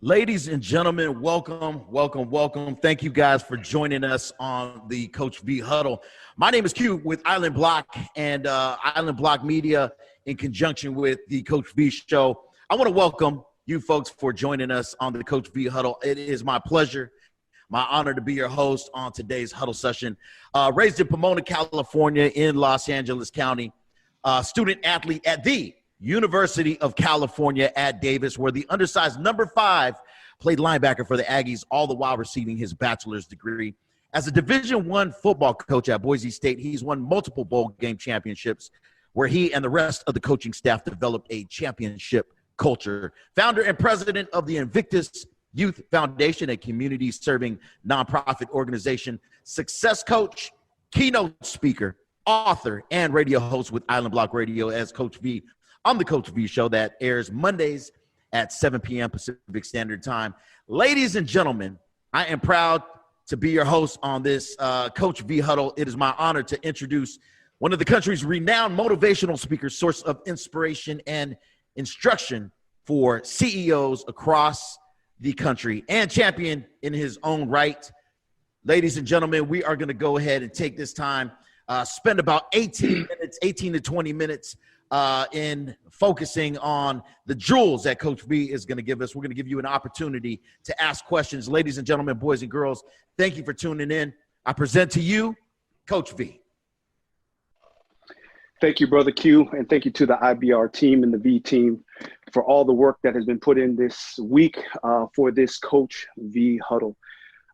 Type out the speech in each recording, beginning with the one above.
Ladies and gentlemen, welcome, welcome, welcome. Thank you guys for joining us on the Coach V Huddle. My name is Q with Island Block and Island Block Media in conjunction with the Coach V Show. I want to welcome you folks for joining us on the Coach V Huddle. It is my pleasure, my honor to be your host on today's Huddle session. Raised in Pomona, California in Los Angeles County, student athlete at the University of California at Davis, where the undersized number 5 played linebacker for the Aggies, all the while receiving his bachelor's degree. As a Division I football coach at Boise State, he's won multiple bowl game championships where he and the rest of the coaching staff developed a championship culture. Founder and president of the Invictus Youth Foundation, a community-serving nonprofit organization, success coach, keynote speaker, author, and radio host with Island Block Radio as Coach V on the Coach V Show that airs Mondays at 7 p.m. Pacific Standard Time. Ladies and gentlemen, I am proud to be your host on this Coach V Huddle. It is my honor to introduce one of the country's renowned motivational speakers, source of inspiration and instruction for CEOs across the country, and champion in his own right. Ladies and gentlemen, we are going to go ahead and take this time, spend about 18 to 20 minutes in focusing on the jewels that Coach V is going to give us. We're going to give you an opportunity to ask questions. Ladies and gentlemen, boys and girls, thank you for tuning in. I present to you Coach V. Thank you, Brother Q, and thank you to the IBR team and the V team for all the work that has been put in this week for this Coach V Huddle.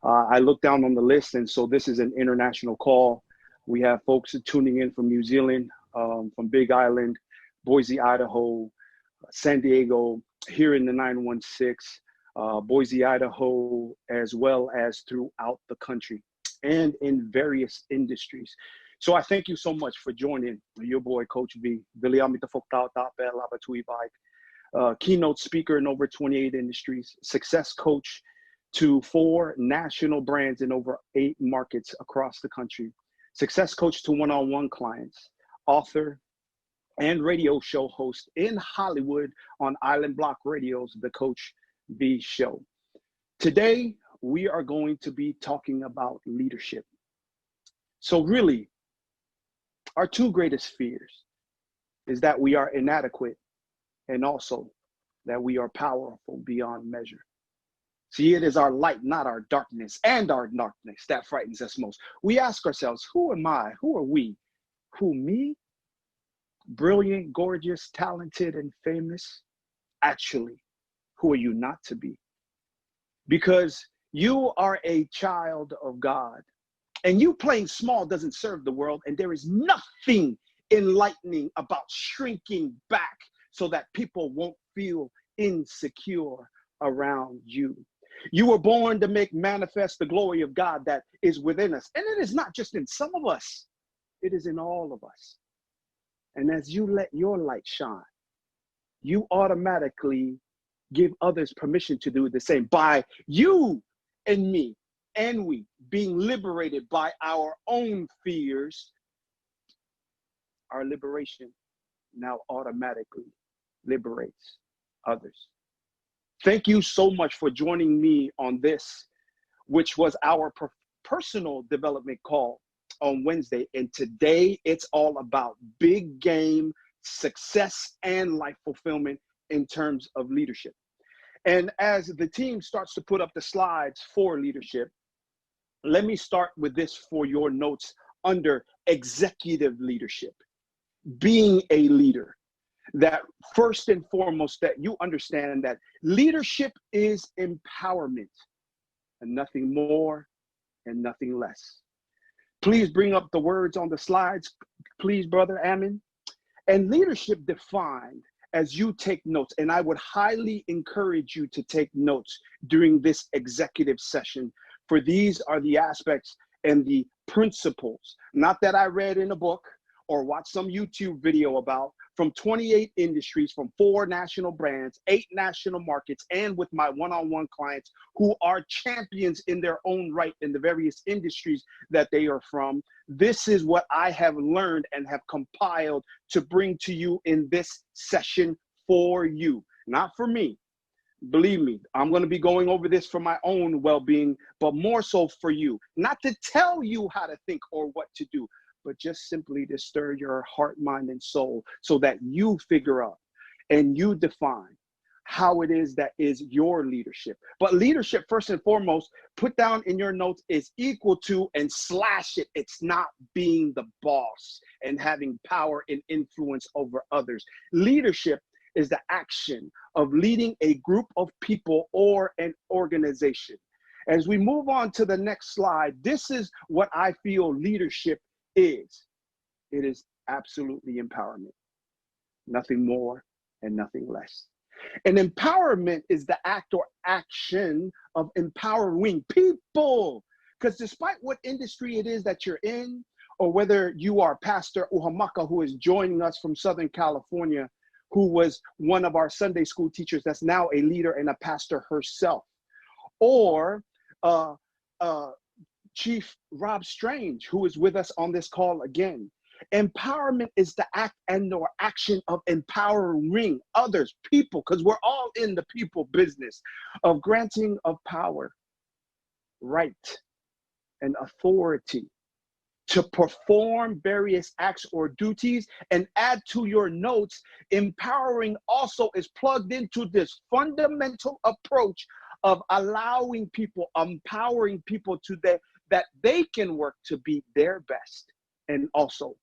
I looked down on the list, and so this is an international call. We have folks tuning in from New Zealand, from Big Island, Boise, Idaho, San Diego, here in the 916, Boise, Idaho, as well as throughout the country and in various industries. So I thank you so much for joining your boy, Coach V. Keynote speaker in over 28 industries, success coach to 4 national brands in over 8 markets across the country, success coach to one-on-one clients, author, and radio show host in Hollywood on Island Block Radio's The Coach V Show. Today, we are going to be talking about leadership. So really, our 2 greatest fears is that we are inadequate and also that we are powerful beyond measure. See, it is our light, not our darkness, and our darkness that frightens us most. We ask ourselves, who am I? Who are we? Who, me? Brilliant, gorgeous, talented, and famous? Actually, who are you not to be? Because you are a child of God, and you playing small doesn't serve the world, and there is nothing enlightening about shrinking back so that people won't feel insecure around you. You were born to make manifest the glory of God that is within us, and it is not just in some of us, it is in all of us. And as you let your light shine, you automatically give others permission to do the same by you and me and we being liberated by our own fears. Our liberation now automatically liberates others. Thank you so much for joining me on this, which was our personal development call on Wednesday, and today it's all about big game, success, and life fulfillment in terms of leadership. And as the team starts to put up the slides for leadership, let me start with this for your notes under executive leadership. Being a leader, that first and foremost that you understand that leadership is empowerment and nothing more and nothing less. Please bring up the words on the slides, please, Brother Amin. And leadership defined as you take notes, and I would highly encourage you to take notes during this executive session, for these are the aspects and the principles, not that I read in a book or watched some YouTube video about, from 28 industries, from 4 national brands, 8 national markets, and with my one-on-one clients who are champions in their own right in the various industries that they are from. This is what I have learned and have compiled to bring to you in this session for you, not for me, Believe me, I'm going to be going over this for my own well-being, but more so for you. Not to tell you how to think or what to do, but just simply to stir your heart, mind, and soul so that you figure out and you define how it is that is your leadership. But leadership, first and foremost, put down in your notes, is equal to and slash it. It's not being the boss and having power and influence over others. Leadership is the action of leading a group of people or an organization. As we move on to the next slide, this is what I feel leadership is. It is absolutely empowerment. Nothing more and nothing less. And empowerment is the act or action of empowering people. Because despite what industry it is that you're in, or whether you are Pastor Uhamaka, who is joining us from Southern California, who was one of our Sunday school teachers that's now a leader and a pastor herself, or Chief Rob Strange, who is with us on this call again. Empowerment is the act and or action of empowering others, people, because we're all in the people business, of granting of power, right, and authority to perform various acts or duties. And add to your notes, empowering also is plugged into this fundamental approach of allowing people, empowering people to that they can work to be their best and also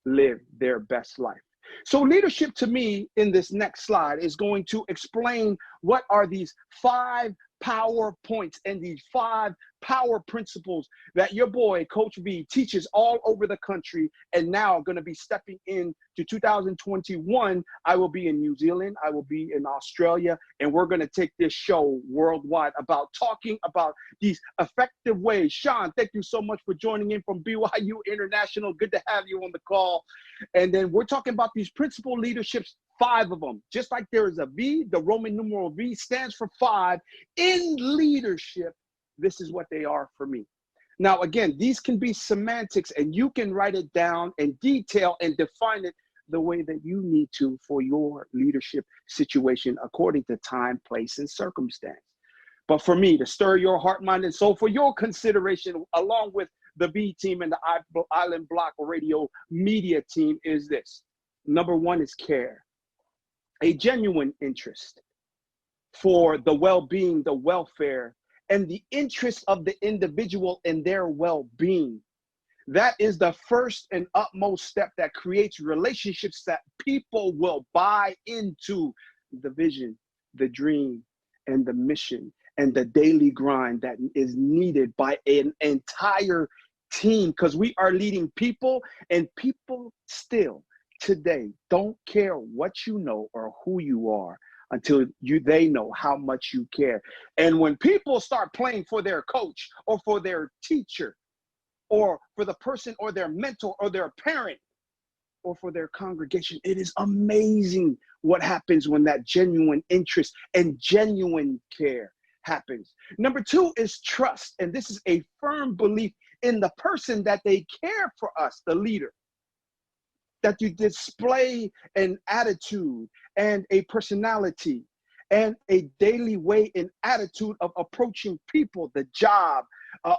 live their best life. So leadership to me in this next slide is going to explain what are these 5 power points and these 5 power principles that your boy, Coach V, teaches all over the country. And now going to be stepping in to 2021. I will be in New Zealand. I will be in Australia. And we're going to take this show worldwide about talking about these effective ways. Sean, thank you so much for joining in from BYU International. Good to have you on the call. And then we're talking about these principal leaderships, 5 of them. Just like there is a V, the Roman numeral V stands for 5. In leadership, this is what they are for me. Now, again, these can be semantics, and you can write it down and detail and define it the way that you need to for your leadership situation according to time, place, and circumstance. But for me, to stir your heart, mind, and soul for your consideration, along with the B team and the Island Block Radio media team, is this. Number 1 is care. A genuine interest for the well-being, the welfare, and the interest of the individual in their well-being. That is the first and utmost step that creates relationships that people will buy into the vision, the dream, and the mission, and the daily grind that is needed by an entire team, because we are leading people, and people still today don't care what you know or who you are until they know how much you care. And when people start playing for their coach or for their teacher or for the person or their mentor or their parent or for their congregation, it is amazing what happens when that genuine interest and genuine care happens. Number 2 is trust. And this is a firm belief in the person that they care for us, the leader. That you display an attitude and a personality and a daily way and attitude of approaching people, the job,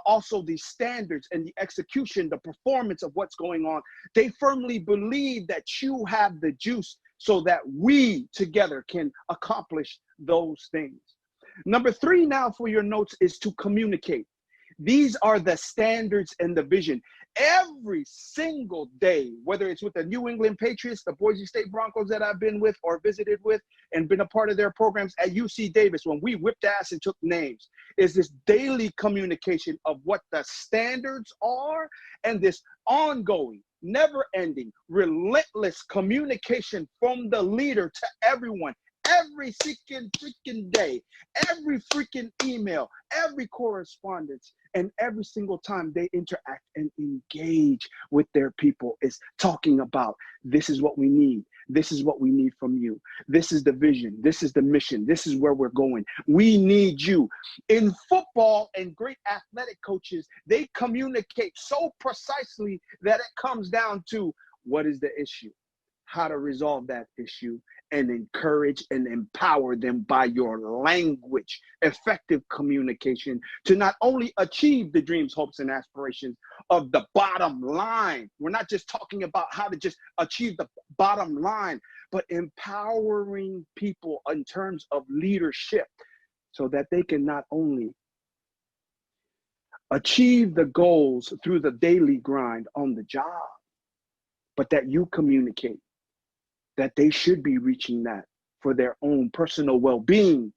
also the standards and the execution, the performance of what's going on. They firmly believe that you have the juice so that we together can accomplish those things. Number 3 now for your notes is to communicate. These are the standards and the vision. Every single day, whether it's with the New England Patriots, the Boise State Broncos that I've been with or visited with and been a part of their programs at UC Davis, when we whipped ass and took names, is this daily communication of what the standards are and this ongoing, never-ending, relentless communication from the leader to everyone. Every freaking day, every freaking email, every correspondence, and every single time they interact and engage with their people is talking about, this is what we need. This is what we need from you. This is the vision. This is the mission. This is where we're going. We need you. In football and great athletic coaches, they communicate so precisely that it comes down to, what is the issue? how to resolve that issue and encourage and empower them by your language, effective communication to not only achieve the dreams, hopes, and aspirations of the bottom line. We're not just talking about how to just achieve the bottom line, but empowering people in terms of leadership so that they can not only achieve the goals through the daily grind on the job, but that you communicate that they should be reaching that for their own personal well-being,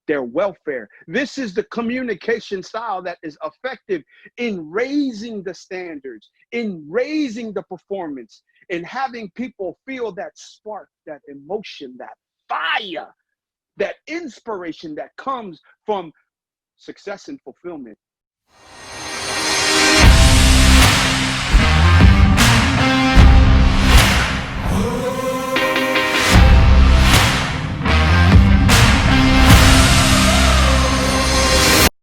their welfare. This is the communication style that is effective in raising the standards, in raising the performance, in having people feel that spark, that emotion, that fire, that inspiration that comes from success and fulfillment